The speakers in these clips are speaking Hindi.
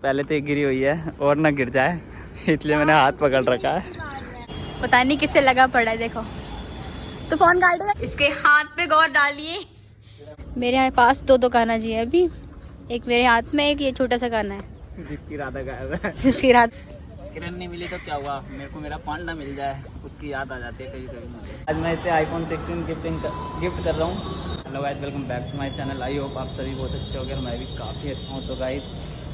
पहले तो गिरी हुई है और ना गिर जाए इसलिए मैंने हाथ पकड़ रखा है। पता नहीं किससे लगा पड़ा है, देखो तो फोन काटेगा। इसके हाथ पे गौर डालिए। मेरे यहाँ पास दो कान्हा जी है अभी, एक मेरे हाथ में, एक ये छोटा सा कान्हा है जिसकी राधा गायब है। जिसकी रात। किरण नहीं मिली तो क्या हुआ, मेरे को मेरा पांडा मिल जाए, उसकी याद आ जाती है कभी कभी। आज मैं इसे iPhone 16 गिफ्ट कर रहा हूँ। Hello guys, welcome back to my channel. I hope आप सभी बहुत अच्छे हो गए, मैं भी काफ़ी अच्छा हूँ। तो गाइस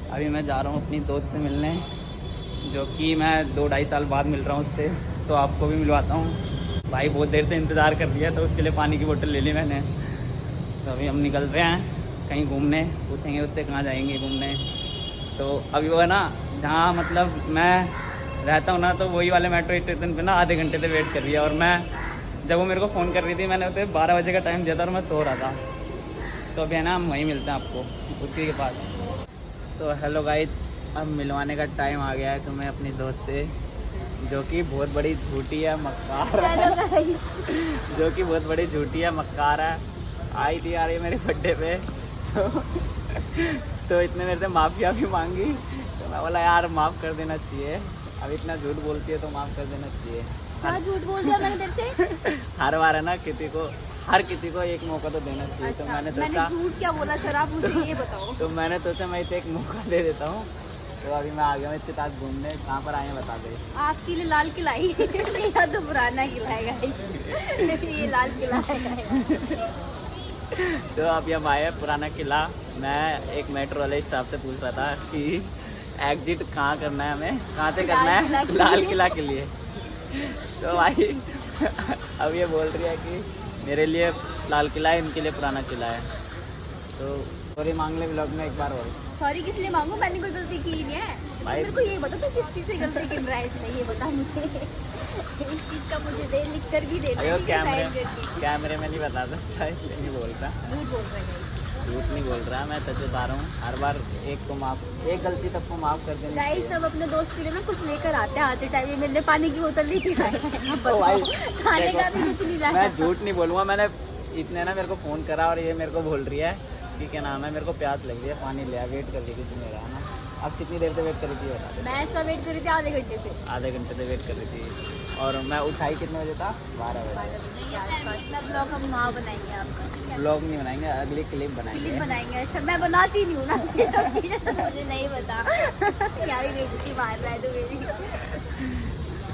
अभी मैं जा रहा हूँ अपनी दोस्त से मिलने, जो कि मैं 2-2.5 साल बाद मिल रहा हूँ उससे, तो आपको भी मिलवाता हूँ। भाई बहुत देर से इंतज़ार कर लिया, तो उसके लिए पानी की बोतल ले ली मैंने। तो अभी हम निकल रहे हैं कहीं घूमने, पूछेंगे उससे कहाँ जाएंगे घूमने। तो अभी वो है ना, जहाँ मतलब मैं रहता हूँ ना, तो वही वाले मेट्रो स्टेशन पे ना आधे घंटे से वेट कर रही है। और मैं जब वो मेरे को फ़ोन कर रही थी, मैंने उसे 12 बजे का टाइम दिया था और मैं सो रहा था। तो अभी है ना हम वहीं मिलते हैं आपको उसी के पास। तो हेलो गाइस, अब मिलवाने का टाइम आ गया है तुम्हें अपनी दोस्त से, जो कि बहुत बड़ी झूठी है, मक्कार है। जो कि बहुत बड़ी झूठी है, मक्कार है। आई थी यार ये मेरे बर्थडे पे, तो इतने मेरे से माफ़िया भी मांगी, तो मैं बोला यार माफ़ कर देना चाहिए। अब इतना झूठ बोलती है तो माफ़ कर देना चाहिए। हाँ, झूठ बोल दिया मैंने तेरे से। हर बार है ना हर किसी को एक मौका तो देना चाहिए। अच्छा, तो मैंने झूठ क्या बोला सर, आप मुझे ये बताओ। तो मैंने सोचा मैं इसे एक मौका दे देता हूँ। तो अभी मैं आ गया हूँ इसके साथ घूमने। कहाँ पर आए हैं बता दे। आपके लिए लाल किला ही मेरा तो पुराना किला है ये लाल किला है। तो अभी हम आए हैं पुराना किला। मैं एक मेट्रो वाले स्टाफ से पूछ रहा था कि एग्जिट कहाँ करना है, हमें कहाँ से करना है लाल किला के लिए। तो भाई अब ये बोल रही है कि मेरे लिए लाल किला है, इनके लिए पुराना किला है। तो सॉरी मांग ले व्लॉग में एक बार और। सॉरी किस लिए मांगू, मैंने कोई गलती की नहीं है। मेरे को ये बता, तू किस चीज़ से गलती कर रहा है इसमें, ये बता मुझे। इस चीज़ का मुझे दे लिख कर भी दे। कैमरे में नहीं बता सकता इसलिए नहीं बोल रहा। झूठ बोल रहा है, झूठ नहीं बोल रहा, मैं सच बता रहा हूँ। हर बार एक गलती सबको माफ़ कर देनी। गाइस सब अपने दोस्त के लिए ना कुछ लेकर आते हैं, आते टाइम मेरे पानी की बोतल लेके आए हैं। खाने का भी कुछ नहीं लाया। मैं झूठ नहीं बोलूँगा, मैंने इतने ना मेरे को फ़ोन करा और ये मेरे को बोल रही है कि क्या नाम है, मेरे को प्यास लग रही है, पानी ले आ, वेट कर रही थी मेरा, है ना। अब कितनी देर से वेट कर रही थी बता दे। मैं इसका वेट कर रही थी आधे घंटे से। आधे घंटे से वेट कर रही थी और मैं उठाई कितने बजे था, 12 बजे। ब्लॉग हम वहाँ बनाएंगे आपका। ब्लॉग नहीं बनाएंगे, अगली क्लिप बनाएंगे। अच्छा मैं बनाती नहीं हूँ ना ये सब चीज़ें, तो मुझे नहीं पता। क्या ही बेइज्जती मार रहा है तो मेरी।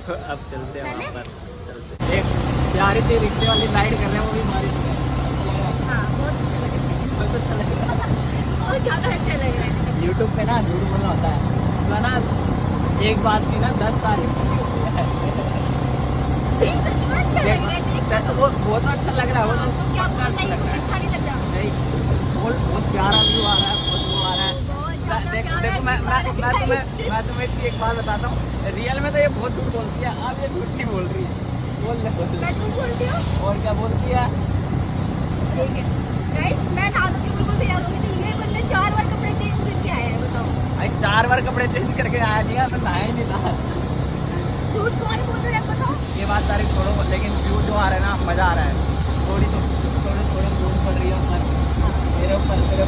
तो अब चलते हैं वहाँ पर, चलते। एक प्यारी सी रिक्शे वाली राइड कर रहे हैं, वो भी हमारी। हाँ बहुत अच्छा लग रहा है, बहुत ज़्यादा अच्छा लग रहा है। यूट्यूब पे ना झूठ बोलना होता है, तो ना एक बात की ना 10 तारीफ। वो बहुत अच्छा लग रहा है, वो तो क्या अच्छा लग रहा है। अच्छा नहीं लग रहा नहीं, बहुत प्यारा व्यू आ रहा है, बहुत वो आ रहा है। देखो मैं तुम्हें इसकी एक बात बताता हूँ, रियल में तो ये बहुत झूठ बोलती है, अब ये झूठ नहीं बोल रही है। मैं झूठ बोलती हूँ और क्या बोलती है। ठीक है गाइस, मैं नहा धो के बिल्कुल तैयार हो गई थी, ये बंदे 4 बार कपड़े चेंज करके आए हैं, बताओ। भाई 4 बार कपड़े चेंज करके आया नहीं है, मैं नहाया ही नहीं था। झूठ कौन बोल रहा है बताओ। ये बात सारी छोड़ो, लेकिन व्यू जो आ रहा है ना, मज़ा आ रहा है। थोड़ी धूप पड़ रही है ऊपर, मेरे ऊपर मुझे क्या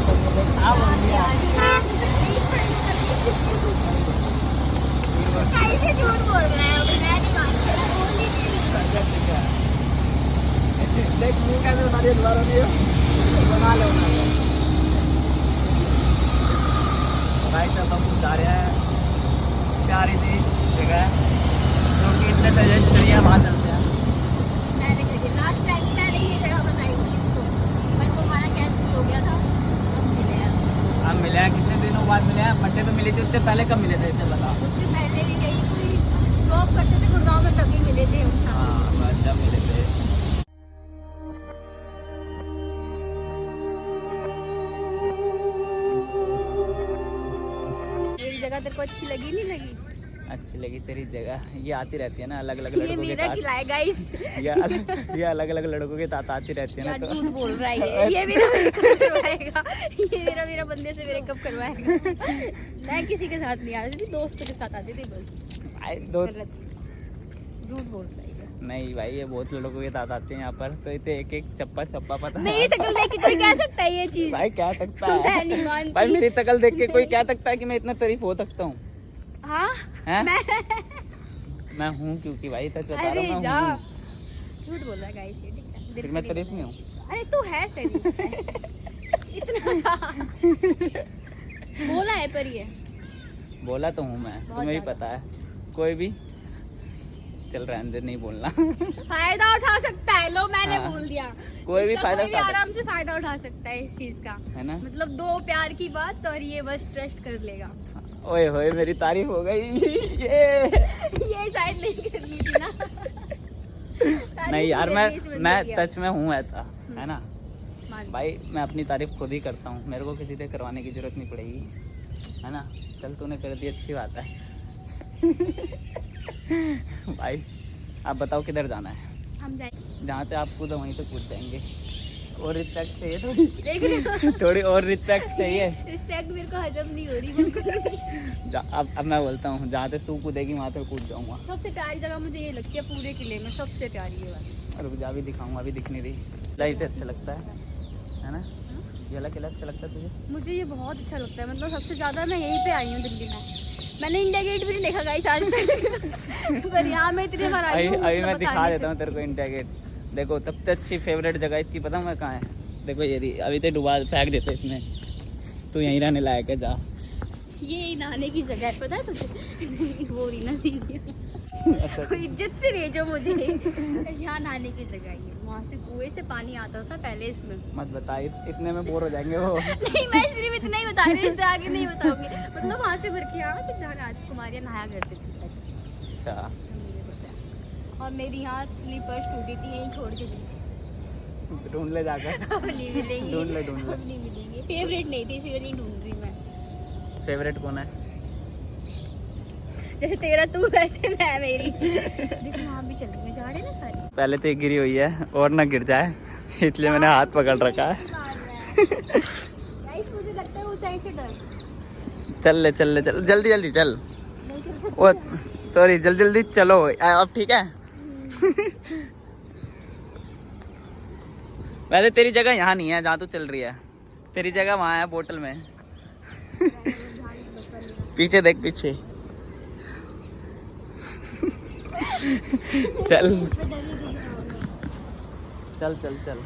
बोल दिया। कैसे झूठ बोल रहा है, मैं नहीं मानती, मैं बोल ही नहीं। देख मुँह कैसे बना दिया दोबारा भी, बना लो ना। भाई साहब हम जा रहे हैं प्यारी सी जगह, जो कि इतने सजेस्ट करिए, वहाँ चलते हैं। मैंने कही लास्ट टाइम मैंने ये जगह बताई थी इसको, बट वो हमारा कैंसिल हो गया था। हम मिले हैं कितने दिनों बाद मिले हैं, मंडे पे मिले थे, उससे पहले कब मिले थे इसे बता। उससे पहले भी यही कोई जॉब करते थे गुड़गांव में, तभी मिले थे हम। हाँ बस जब मिले थे। मेरी जगह तेरे को अच्छी लगी नहीं लगी? अच्छी लगी तेरी जगह, ये आती रहती है ना अलग अलग ये लड़कों के मेरा साथ। किला है गाइस। ये अलग अलग लड़कों के साथ आती रहती है ना। यार तो झूठ बोल रहा है ये मेरा मेकअप करवाएगा, ये मेरा बंदे से मेकअप करवाएगा। मैं किसी के साथ नहीं आती थी, दोस्तों के साथ आती थी बस। दो झूठ बोल रहा है। नहीं भाई, ये बहुत लोगों के साथ आते हैं यहाँ पर, तो इतने एक एक चप्पा चप्पा पता है। मेरी शक्ल देख के कोई कह सकता है ये चीज? भाई कह सकता मैं है नहीं मानती। भाई, मेरी शक्ल देख के कोई कह सकता है कि मैं इतना तारीफ हो सकता हूँ? हाँ हैं? मैं हूँ, क्योंकि भाई सच बता अरे रहा हूँ, जा, मैं हूँ। झूठ बोल रहा है गाइस ये, ठीक है? फिर मैं तारीफ नहीं हूँ? अरे तू है शरीफ है। इतना सा बोला है पर ये बोला तो हूँ मैं, बहुत तुम्हें भी ज्यादा। पता है। कोई भी चल रहा है, अंदर नहीं बोलना। फायदा उठा सकता है, लो मैंने हाँ। बोल दिया। कोई भी इसका फायदा कोई भी उठा सकता आराम से फायदा उठा सकता है इस चीज का, है ना? मतलब दो प्यार की बात और ये बस ट्रस्ट कर लेगा। ओए होए, मेरी तारीफ हो गई। ये शायद नहीं करनी थी ना। नहीं यार, मैं टच में हूँ ऐसा, है ना मान भाई? मैं अपनी तारीफ खुद ही करता हूँ, मेरे को किसी से करवाने की जरूरत नहीं पड़ेगी, है ना? चल तूने कर दी, अच्छी बात है। भाई आप बताओ किधर जाना है? हम जाएंगे जहाँ से आप कूदो वहीं से कूद जाएंगे। और रिस्पेक्ट चाहिए थोड़ी, देख रहे हो? थोड़ी और रिस्पेक्ट चाहिए। रिस्पेक्ट मेरे को हजम नहीं हो रही बिल्कुल। अब मैं बोलता हूँ, जहाँ से तू कूदेगी वहाँ से कूद जाऊँगा। सबसे प्यारी जगह मुझे ये लगती है पूरे किले में, सबसे प्यारी ये वाली। रुक जा, अभी दिखाऊंगा, अभी दिख नहीं रही। लाइट से अच्छा लगता है ना? ये वाला किला अच्छा लगता है तुझे? मुझे ये बहुत अच्छा लगता है, मतलब सबसे ज्यादा मैं यहीं पे आई हूँ दिल्ली में। मैंने इंडिया गेट भी नहीं देखा गाइस आज तक। पर यहाँ मैं इतनी बार आई हूँ, अभी मतलब मैं बता दिखा नहीं देता हूँ तेरे को इंडिया गेट। देखो, सबसे अच्छी फेवरेट जगह इसकी पता मैं कहाँ है? देखो ये रही, अभी तो डुबा फेंक देते इसमें, तू यहीं रहने लायक है, जा। सकती। ये नहाने की जगह है, पता है तुझे? वो रही ना सीढ़ियाँ। अच्छा, इज्जत से भेजो मुझे। यहाँ नहाने की जगह है, वहाँ से कुएं से पानी आता था पहले इसमें। मत बता, इतने में बोर हो जाएंगे वो। नहीं, मैं सिर्फ इतना ही बता रही हूँ, इससे आगे नहीं बताऊंगी। मतलब वहाँ से भर के आया कि जहाँ राजकुमारियाँ नहाया करती थी। अच्छा, और मेरी यहाँ स्लीपर्स टूटी थी, यहीं छोड़ के दी थी। ढूंढ ले जाकर। अब नहीं मिलेंगी, ढूंढ ले। अब नहीं मिलेंगी। फेवरेट नहीं थी, इसीलिए नहीं ढूंढ रही मैं। फेवरेट कौन है? जैसे तेरा तू, वैसे मैं मेरी। देखो वहाँ भी चलने जा रहे हैं ना सारे। पहले तो गिरी हुई है और ना गिर जाए, इसलिए मैंने हाथ पकड़ रखा है। गाइस मुझे लगता है ऊंचाई से डर। चल ले जल्दी जल्दी चल। नहीं चल सकती। वो सॉरी, जल्दी जल्दी चलो। अब ठीक है? वैसे तेरी जगह यहाँ नहीं है जहाँ तू चल रही है, तेरी जगह वहाँ है बोतल में। पीछे देख, पीछे। चल चल चल चल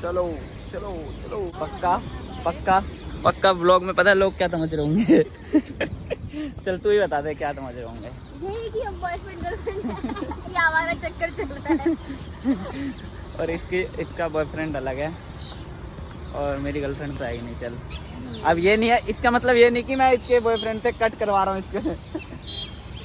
चलो चलो चलो। पक्का पक्का पक्का ब्लॉग में पता है लोग क्या समझ रहे होंगे? चल तू ही बता दे क्या समझ रहे होंगे। यही कि हम बॉयफ्रेंड गर्लफ्रेंड हैं। ये हमारा चक्कर चल रहा है। और इसका बॉयफ्रेंड अलग है और मेरी गर्लफ्रेंड तो है ही नहीं। चल, अब ये नहीं है, इसका मतलब ये नहीं कि मैं इसके बॉयफ्रेंड से कट करवा रहा हूँ इसके।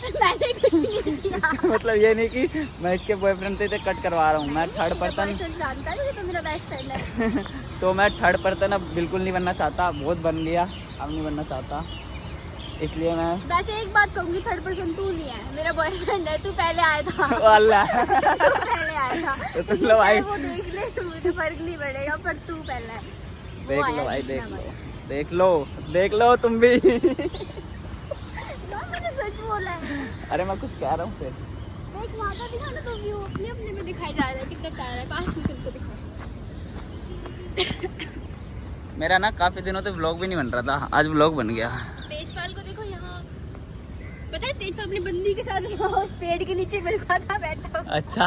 मैंने कुछ नहीं किया। मतलब ये नहीं कि मैं इसके बॉयफ्रेंड से कट करवा रहा हूँ। मैं थर्ड पर्सन जानता है तो मेरा बेस्ट फ्रेंड है। तो मैं थर्ड पर्सन अब बिल्कुल नहीं बनना चाहता, बहुत बन गया, अब नहीं बनना चाहता, इसलिए मैं। वैसे एक बात कहूंगी, थर्ड पर्सन तू नहीं है, मेरा बॉयफ्रेंड है। तू पहले आया था। अल्लाह। तू पहले आया था। तो तुम लो भाई, वो देख ले, मुझे फर्क नहीं पड़ेगा, पर तू पहले है। वो देख आया लो भाई, जिसने देख लो हमारा। देख लो देख लो तुम भी। यार मैंने सच बोला है। अरे मैं कुछ कह रहा हूँ फिर। एक वहाँ का दिखा ना, तो व्यू अपने अपने में दिखाई जा रहा है, कितना प्यारा है। पास में तुमको दिखा। मेरा ना काफी दिनों से व्लॉग भी नहीं बन रहा था, आज व्लॉग बन गया। तेजपाल को देखो यहाँ, पता है तेजपाल अपनी बंदी के साथ वहाँ उस पेड़ के नीचे मिलता था बैठा हुआ। अच्छा,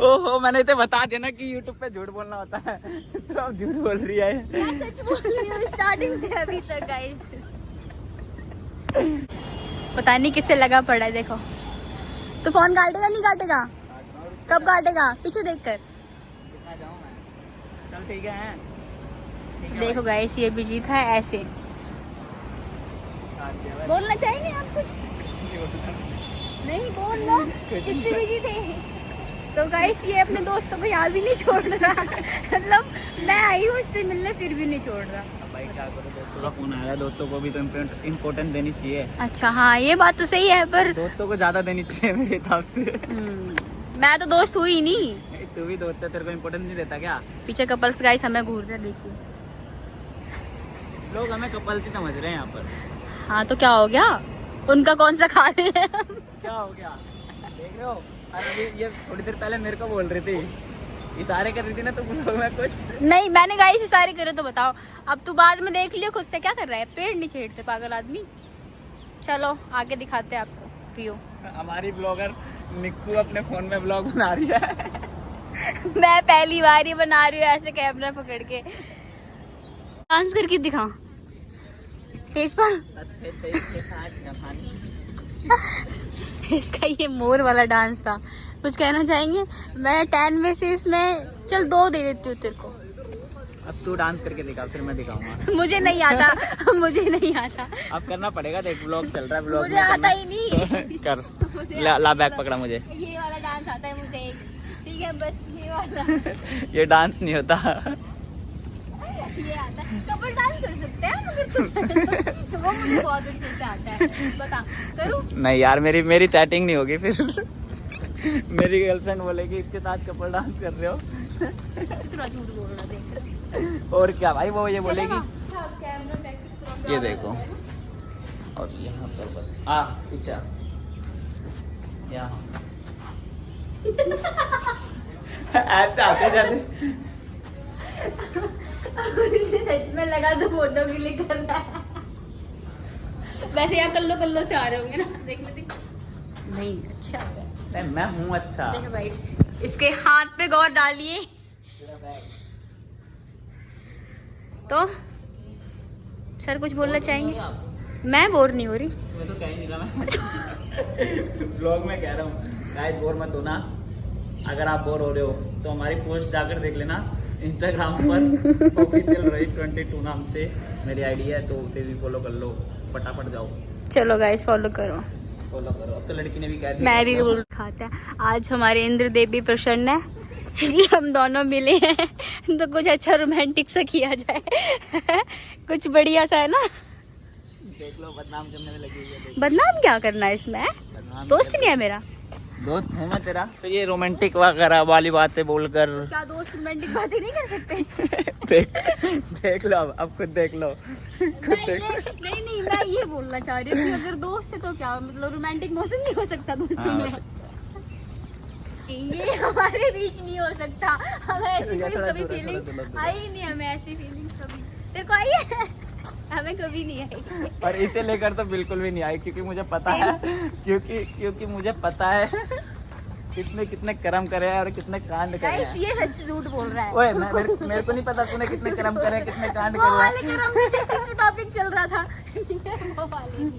ओहो, मैंने तो बता दिया ना कि यूट्यूब पे झूठ बोलना होता है, तो अब झूठ बोल रही है। मैं सच बोल रही हूँ स्टार्टिंग से अभी तक गाइस। पता नहीं किससे लगा पड़ा है, देखो। तो फोन काटेगा नहीं काटेगा? कब काटेगा? पीछे देख कर। चल ठीक है। देखो गाइस, ये बिजी था ऐसे। बोलना चाहेंगे आप कुछ? नहीं बोल लो, कितने बिजी थे। तो गाइस ये अपने दोस्तों को यहाँ भी नहीं छोड़ रहा। मतलब मैं आई हूँ इससे मिलने, फिर भी नहीं छोड़ रहा। भाई क्या करो, दोस्तों का फोन आया, दोस्तों को भी तो इम्पोर्टेंट देनी चाहिए। अच्छा हाँ, ये बात तो सही है, पर दोस्तों को ज्यादा देनी चाहिए मेरे हिसाब से। मैं तो दोस्त हुई नहीं। तू भी दोस्त है, तेरे को इम्पोर्टेंस नहीं देता क्या? पीछे कपल्स गाइस हमें घूर रहे, देखिए। लोग हमें कपल्स ही समझ रहे हैं यहाँ पर। हाँ तो क्या हो गया? उनका कौन सा खा रहे हैं? क्या हो गया? देख रहे हो अरे ये थोड़ी देर पहले मेरे को बोल रही थी, इशारे कर रही थी ना तो ब्लॉग में कुछ नहीं, मैंने गाइस इशारे करे तो बताओ। अब तू बाद में देख लियो खुद से, क्या कर रहा है, पेड़ नहीं छेड़ते पागल आदमी। चलो आगे दिखाते हैं आपको व्यू। हमारी ब्लॉगर निक्कू अपने फोन में ब्लॉग बना रही है। मैं पहली बार ही बना रही हूँ ऐसे कैमरा पकड़ के। डांस करके दिखा तेज पर। इसका ये मोर वाला डांस था। कुछ कहना चाहेंगे? मैं 10 में से इसमें चल 2 दे देती हूँ तेरे को। अब तू डांस करके दिखा, फिर मैं दिखाऊंगा। मुझे नहीं आता। मुझे नहीं आता। अब करना पड़ेगा, देख ब्लॉग चल रहा है, ब्लॉग मुझे आता ही नहीं। कर ला बैग पकड़ा मुझे। ये वाला डांस आता है मुझे एक, ठीक है बस ये वाला। ये डांस नहीं होता। ये आता है, कपल डांस कर सकते हैं मगर तुम वो मुझे बहुत अच्छे से आता है। बता करूं? नहीं यार, मेरी सेटिंग नहीं होगी फिर। मेरी गर्लफ्रेंड बोलेगी इसके साथ कपल डांस कर रहे हो। कितना झूठ बोल रहा देख। और क्या भाई, वो ये बोलेगी। कैमरा बैक ये देखो, और यहाँ पर बस पीछा यहाँ ऐसे आते जाते। सच में लगा तो फोटो के लिए कर रहा है। वैसे यहाँ कल्लो से आ रहे होंगे ना, देख लेते। नहीं अच्छा हो गया। मैं हूँ अच्छा। देखो गाइस, इसके हाथ पे गौर डालिए तो। सर कुछ बोलना चाहेंगे? मैं बोर नहीं हो रही। मैं तो कह ही नहीं रहा, मैं ब्लॉग में कह रहा हूँ गाइस, बोर मत होना। अगर आप बोर हो रहे हो तो हमारी पोस्ट जाकर देख लेना इंस्टाग्राम पर। ऑफिशियल रही 22 नाम से मेरी आईडी है, तो उसे भी फॉलो कर लो, फटाफट जाओ। चलो गाइस फॉलो करो, फॉलो करो। अब तो लड़की ने भी कह दिया। मैं भी बोल खाते हैं। आज हमारे इंद्रदेव भी प्रसन्न है कि हम दोनों मिले हैं, तो कुछ अच्छा रोमांटिक सा किया जाए। कुछ बढ़िया सा है ना। देख लो, बदनाम करने में लगी हुई है। बदनाम क्या करना है इसमें? दोस्त नहीं है मेरा। दोस्त हूँ मैं तेरा, तो ये रोमांटिक वगैरह वाली बातें बोलकर क्या दोस्त रोमांटिक बातें नहीं कर सकते? देख लो, अब खुद देख लो। नहीं मैं ये बोलना चाह रही हूँ कि अगर दोस्त है तो क्या मतलब रोमांटिक मौसम नहीं हो सकता दोस्ती में? ये हमारे बीच नहीं हो सकता। हमें ऐसी कोई कभी फीलिंग आई नहीं, हमें ऐसी फीलिंग कभी। तेरे को आई है? हमें कभी नहीं आई। और इसे लेकर तो बिल्कुल भी नहीं आई, क्योंकि मुझे पता है, क्योंकि मुझे पता है कितने कर्म करे हैं और कितने कांड करे हैं। ये सच झूठ बोल रहा है। ओए मेरे को नहीं पता तूने कितने कर्म करे हैं, कितने कांड करे हैं। वो वाले कर्म की जैसे टॉपिक चल रहा था। वो वाले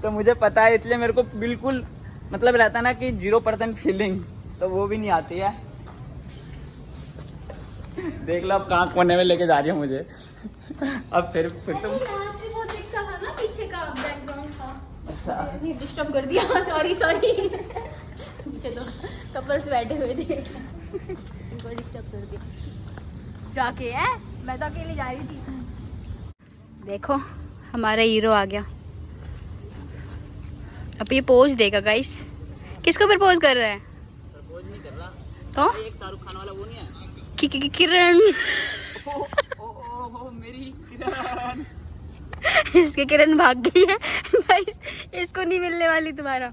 तो मुझे पता है, इसलिए मेरे को बिल्कुल मतलब रहता ना कि 0% फीलिंग, तो वो भी नहीं आती है। देख लो अब कहाँ कोने में लेके जा रही हो मुझे। अब फिर तुम वो दिखता था ना पीछे का बैकग्राउंड था। अच्छा, डिस्टर्ब कर दिया। सॉरी पीछे तो कपल्स बैठे हुए थे, उनको डिस्टर्ब कर दिया जाके। है मैं तो अकेले जा रही थी। देखो हमारा हीरो आ गया। अब ये पोज देगा गाइस। किसको प्रपोज कर रहा है? प्रपोज नहीं कर रहा तो एक शाहरुख खान वाला वो नहीं है किरण। ओ मेरी किरण। इसके किरण भाग गई है गाइस, इसको नहीं मिलने वाली तुम्हारा।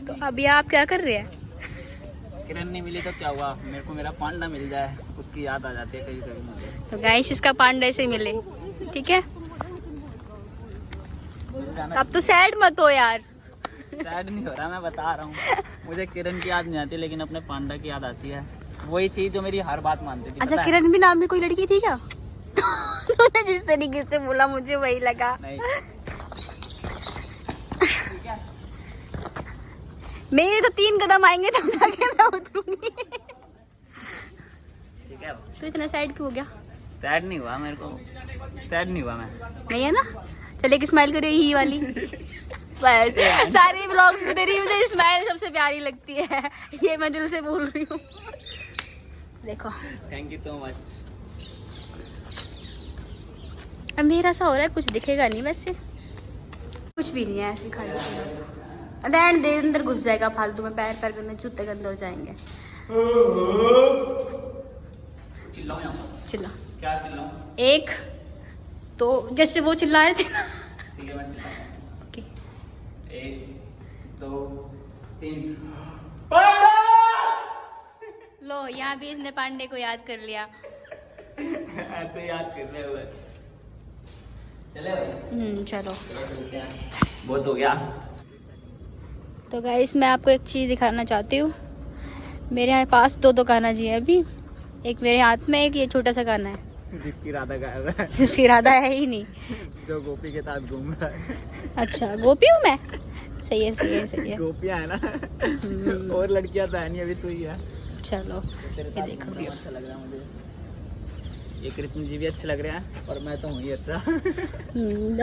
तो अभी आप क्या कर रहे हैं? किरण नहीं मिली तो क्या हुआ, मेरे को मेरा पांडा मिल जाए, उसकी याद आ जाती है कभी कभी मुझे। तो गाइस इसका पांडा से मिले, ठीक है? अब तो सैड मत हो यार। सैड नहीं हो रहा, मैं बता रहा हूँ। मुझे किरण की याद नहीं आती, लेकिन अपने पांडा की याद आती है। वही थी जो मेरी हर बात मानती थी। अच्छा किरण भी नाम में कोई लड़की थी क्या? तूने जिस तरीके से बोला मुझे वही लगा। नहीं। ठीक है, मेरे तो 3 कदम आएंगे तब जाके मैं उतरूंगी। ठीक है। तो इतना सैड क्यों हो गया? सैड नहीं हुआ, मेरे को सैड नहीं हुआ मैं। नहीं है ना? चल एक स्माइल करो ही वाली। बस सारे व्लॉग्स में तेरी मुझे स्माइल सबसे प्यारी लगती है, ये मैं दिल से बोल रही हूँ। देखो थैंक यू सो मच। अंधेरा सा हो रहा है, कुछ दिखेगा नहीं वैसे। कुछ भी नहीं है, ऐसे खाली रहने दे, अंदर घुस जाएगा फालतू में। पैर गंदे, जूते गंदे हो जाएंगे। चिल्लाओ यहाँ पर। चिल्ला। क्या चिल्लाऊं? एक तो जैसे वो चिल्ला रहे थे ना। ठीक है, मैं चिल्लाऊंगा। ओके 1 2 3 लो यहाँ भी इसने पांडे को याद कर लिया। ऐसे याद कर रहे हुए चले भाई। चलो चलते हैं, बहुत हो गया। तो गाइस मैं आपको एक चीज़ दिखाना चाहती हूँ। मेरे यहाँ पास दो कान्हा जी है अभी, एक मेरे हाथ में, एक ये छोटा सा कान्हा है जिसकी राधा गायब है, जिसकी राधा है ही नहीं, जो गोपी के साथ घूम रहा है। अच्छा गोपी हूँ मैं, सही है सही है सही है। गोपियां है ना, और लड़कियां तो है नहीं, अभी तू ही है। चलो तेरे ये साथ देखो घूमना व्यू। अच्छा लग रहा है मुझे। ये कृष्ण जी भी अच्छे लग रहे हैं और मैं तो हूँ ही अच्छा।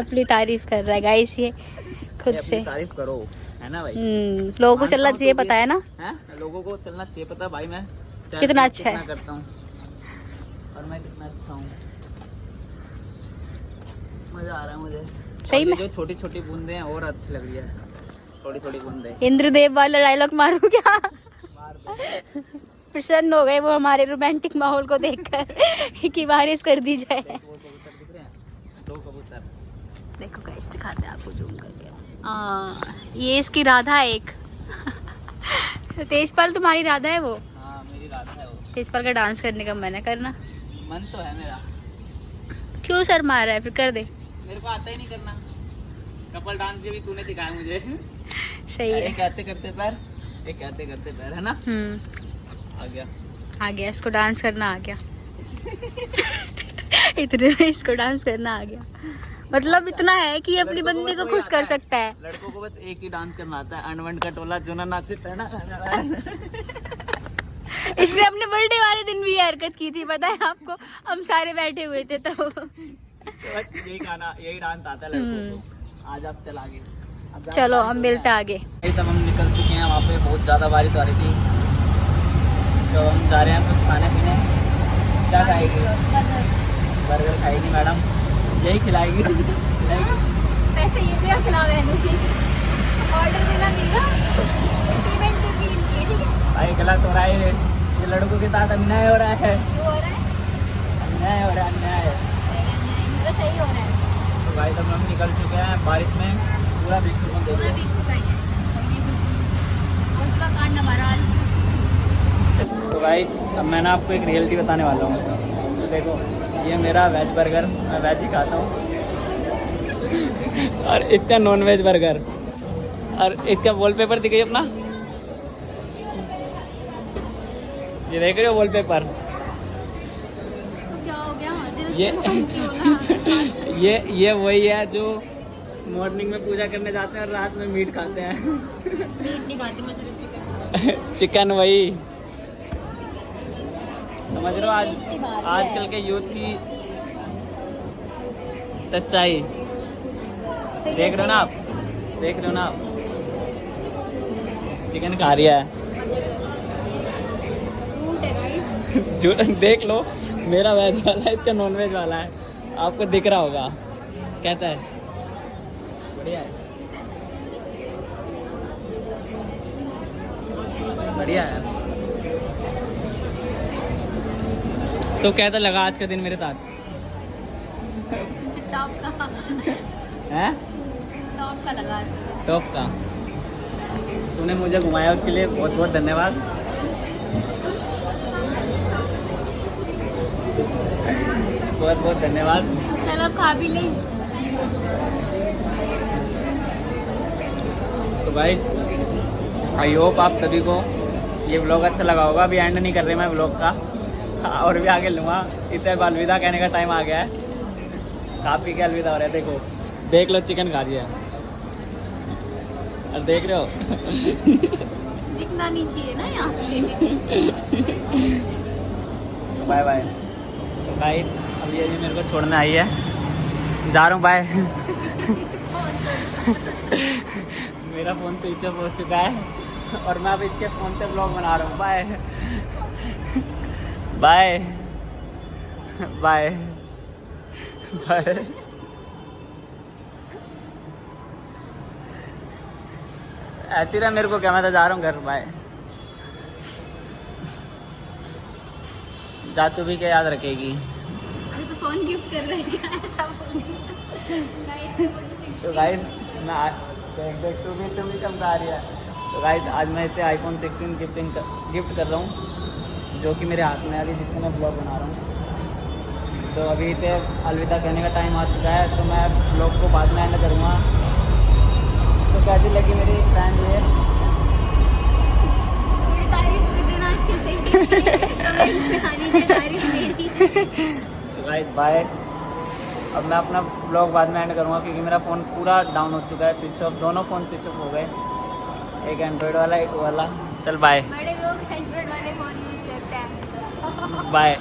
अपनी तारीफ कर रहा है गाइस ये खुद अपनी से। तारीफ करो, है ना भाई। लोगों को चलना मानता हूँ चाहिए, तो भी- पता है ना हैं? लोगों को चलना चाहिए, पता है भाई। मैं कितना अच्छा है। कितना करता हूँ और मैं कितना अच्छा हूँ। मजा आ रहा है मुझे। सही और ये में जो छोटी छोटी बूंदे हैं और अच्छी लग रही है, थोड़ी थोड़ी बूंदे। इंद्रदेव वाला डायलॉग मारूं क्या? मार दो। प्रसन्न हो गए वो हमारे रोमांटिक माहौल को देखकर कि बारिश कर दी जाए। वो कबूतर दिख रहे हैं, 2 कबूतर। देखो गाइस दिखाते हैं आपको जूम करके। ये इसकी राधा है एक। तेजपाल तुम्हारी राधा है वो। हाँ मेरी राधा है वो। तेजपाल का डांस करने का मन है, करना। मन तो है मेरा, क्यों सर मार रहा है, फिर कर दे। मेरे को आता ही नहीं करना। कपल डांस भी तूने दिखाया मुझे। सही है। एक कहते करते पैर, एक कहते करते पैर, है ना। आ गया आ गया, इसको डांस करना आ गया। इतने में इसको डांस करना आ गया, मतलब इतना है कि ये अपनी बंदी को खुश कर सकता है। लड़कों को बस एक ही डांस करना आता है, अंडवंड का टोला जो ना नाचे ना। इसने अपने बर्थडे वाले दिन भी ये हरकत की थी, पता है आपको? हम सारे बैठे हुए थे तो यही गाना, यही डांस आता है लड़कों को। आज आप चल आगे। चलो हम मिलते हैं आगे। तब हम निकल चुके हैं, वहाँ पे बहुत ज़्यादा बारिश आ रही थी, तो हम जा रहे हैं कुछ खाने पीने। क्या खाएगी? बर्गर खाएगी मैडम, यही खिलाएगी। पैसे ये दिया खिलावे ऑर्डर देना मेरा, पेमेंट करके इनकी, ठीक है? भाई गलत हो रहा है, ये लड़कों के साथ अन्याय हो रहा है, जो हो रहा है अन्याय हो रहा है, अन्याय। मेरा सही हो रहा है। तो भाई तब हम निकल चुके हैं बारिश में, पूरा बीच में पूरा देखिए। बीच चुका है और उसका कांड हमारा आज। तो भाई अब मैं ना आपको एक रियलिटी बताने वाला हूँ। तो देखो ये मेरा वेज बर्गर, मैं वेज ही खाता हूँ। और इसका नॉन वेज बर्गर, और इसका वॉलपेपर दिखाइए अपना, ये देख रहे हो वॉलपेपर। तो क्या हो गया? दिल ये से हम क्यों ना? ये वही है जो मॉर्निंग में पूजा करने जाते हैं और रात में मीट खाते हैं। मीट नहीं खाती मैं, सिर्फ चिकन। चिकन वही, समझ रहे हो आजकल के यूथ की सच्चाई। देख रहे हो ना आप, देख रहे हो ना आप, चिकन खा रही है। झूठ है गाइस। जो देख लो, मेरा वेज वाला है, इसका नॉन वेज वाला है, आपको दिख रहा होगा। कहता है बढ़िया है, बढ़िया है। तो कैसा लगा आज का दिन मेरे साथ? टॉप का, हैं? टॉप का लगा आज का। टॉप का। तूने मुझे घुमाया, उसके लिए बहुत बहुत धन्यवाद। बहुत बहुत धन्यवाद। चलो अब खा भी ले। तो भाई आई होप आप सभी को ये व्लॉग अच्छा लगा होगा। अभी एंड नहीं कर रहे मैं व्लॉग का, और भी आगे लूँगा। इतने को अलविदा कहने का टाइम आ गया है, काफ़ी के अलविदा हो रहे हैं। देखो देख लो, चिकन खा रही है और देख रहे हो। दिखना नहीं चाहिए ना यहाँ से। Bye bye. तो भाई अब ये मेरे को छोड़ने आई है, जा रहा हूँ, बाय। मेरा फ़ोन तो स्विच ऑफ हो चुका है और मैं अब इसके फ़ोन से ब्लॉग बना रहा हूँ। Bye bye bye bye. ऐसी रहा मेरे को क्या, मैं तो जा रहा हूँ घर। बाय। जा, तू भी क्या याद रखेगी? अभी तो फोन गिफ्ट कर रही है, ऐसा बोलने। तो गाइस मैं देख तू भी चमका रही है। तो गाइस आज मैं इसे आईफोन 16 गिफ्ट कर रहा हूँ, जो कि मेरे हाथ में है अभी जिससे मैं ब्लॉग बना रहा हूँ। तो अभी पे अलविदा कहने का टाइम आ चुका है, तो मैं ब्लॉग को बाद में एंड करूँगा। तो कैसी लगी मेरी फ्रेंड ये? तारीफ कर देना अच्छे से, कमेंट में आनी चाहिए तारीफ मेरी। तो गाइस बाय। अब मैं अपना ब्लॉग बाद में एंड करूँगा क्योंकि मेरा फ़ोन पूरा डाउन हो चुका है, स्विच ऑफ, दोनों फ़ोन स्विच ऑफ हो गए, एक एंड्रॉयड वाला एक वाला। चल बाय बड़े लोग एंड्रॉइड वाले फोन यूज करते हैं। बाय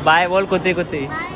बाय बोल कुत्ती कुत्ती। बाय।